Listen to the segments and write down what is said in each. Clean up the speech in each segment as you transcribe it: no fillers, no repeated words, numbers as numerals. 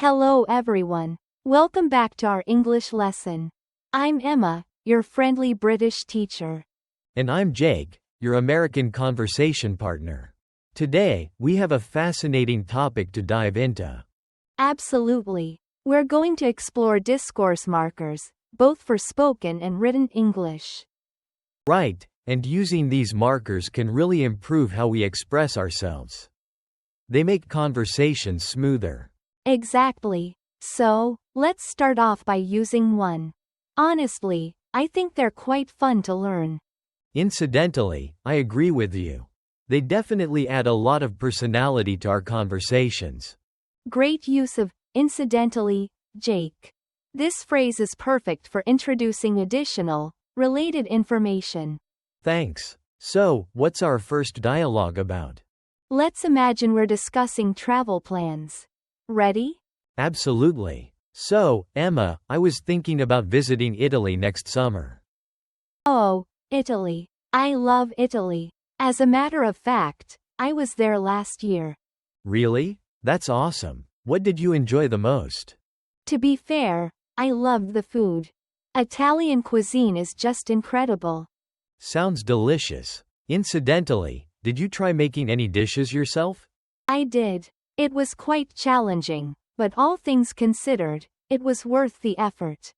Hello everyone. Welcome back to our English lesson. I'm Emma, your friendly British teacher. And I'm Jake, your American conversation partner. Today, we have a fascinating topic to dive into. Absolutely. We're going to explore discourse markers, both for spoken and written English. Right, and using these markers can really improve how we express ourselves. They make conversations smoother. Exactly. So, let's start off by using one. Honestly, I think they're quite fun to learn. Incidentally, I agree with you. They definitely add a lot of personality to our conversations. Great use of incidentally, Jake. This phrase is perfect for introducing additional, related information. Thanks. So, what's our first dialogue about? Let's imagine we're discussing travel plans. Ready? Absolutely. So, Emma, I was thinking about visiting Italy next summer. Oh, Italy. I love Italy. As a matter of fact, I was there last year. Really? That's awesome. What did you enjoy the most? To be fair, I loved the food. Italian cuisine is just incredible. Sounds delicious. Incidentally, did you try making any dishes yourself? I did. It was quite challenging, but all things considered, it was worth the effort.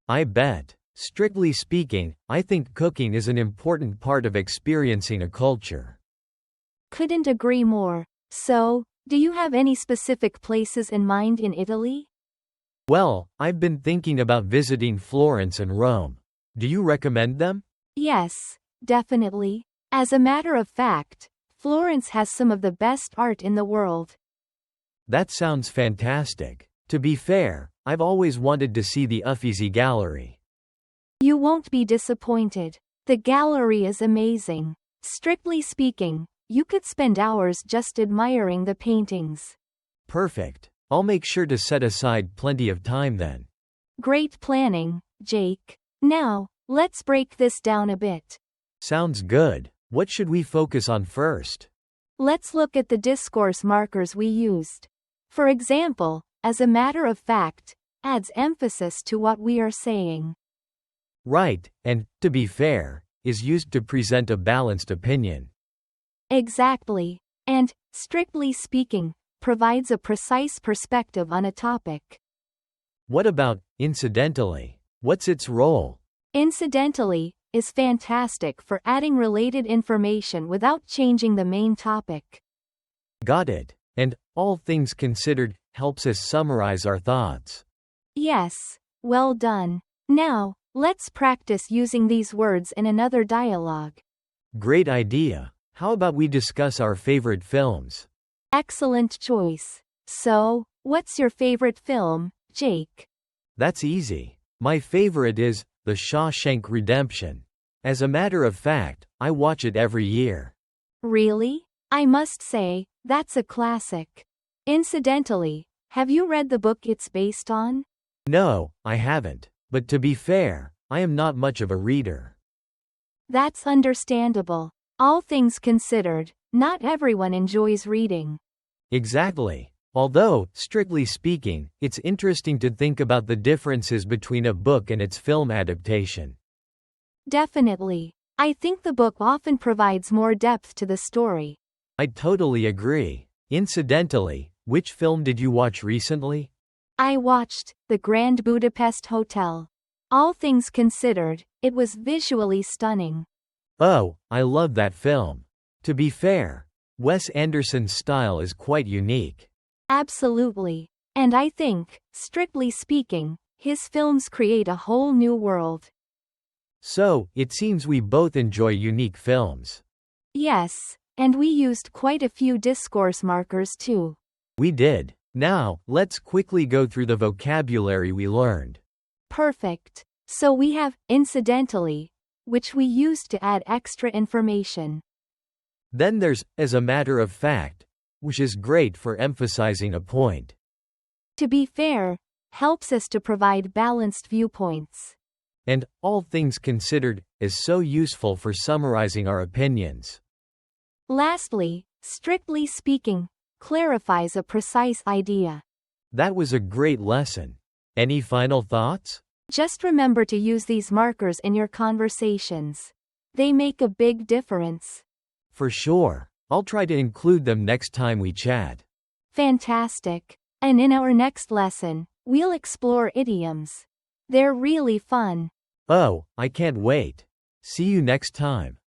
I bet. Strictly speaking, I think cooking is an important part of experiencing a culture. Couldn't agree more. So, do you have any specific places in mind in Italy? Well, I've been thinking about visiting Florence and Rome. Do you recommend them? Yes, definitely. As a matter of fact, Florence has some of the best art in the world. That sounds fantastic. To be fair, I've always wanted to see the Uffizi Gallery. You won't be disappointed. The gallery is amazing. Strictly speaking, you could spend hours just admiring the paintings. Perfect. I'll make sure to set aside plenty of time then. Great planning, Jake. Now, let's break this down a bit. Sounds good. What should we focus on first? Let's look at the discourse markers we used. For example, as a matter of fact, adds emphasis to what we are saying. Right, and, to be fair, is used to present a balanced opinion. Exactly. And, strictly speaking, provides a precise perspective on a topic. What about incidentally? What's its role? Incidentally, is fantastic for adding related information without changing the main topic. Got it. And, all things considered, helps us summarize our thoughts. Yes, well done. Now, let's practice using these words in another dialogue. Great idea. How about we discuss our favorite films? Excellent choice. So, what's your favorite film, Jake? That's easy. My favorite is The Shawshank Redemption. As a matter of fact, I watch it every year. Really? I must say, that's a classic. Incidentally, have you read the book it's based on? No, I haven't. But to be fair, I am not much of a reader. That's understandable. All things considered, not everyone enjoys reading. Exactly. Although, strictly speaking, it's interesting to think about the differences between a book and its film adaptation. Definitely. I think the book often provides more depth to the story. I totally agree. Incidentally, which film did you watch recently? I watched The Grand Budapest Hotel. All things considered, it was visually stunning. Oh, I love that film. To be fair, Wes Anderson's style is quite unique. Absolutely. And I think, strictly speaking, his films create a whole new world. So, it seems we both enjoy unique films. Yes, and we used quite a few discourse markers too. We did. Now, let's quickly go through the vocabulary we learned. Perfect. So we have incidentally, which we used to add extra information. Then there's as a matter of fact, which is great for emphasizing a point. To be fair, helps us to provide balanced viewpoints. And, all things considered, is so useful for summarizing our opinions. Lastly, strictly speaking, clarifies a precise idea. That was a great lesson. Any final thoughts? Just remember to use these markers in your conversations. They make a big difference. For sure. I'll try to include them next time we chat. Fantastic. And in our next lesson, we'll explore idioms. They're really fun. Oh, I can't wait. See you next time.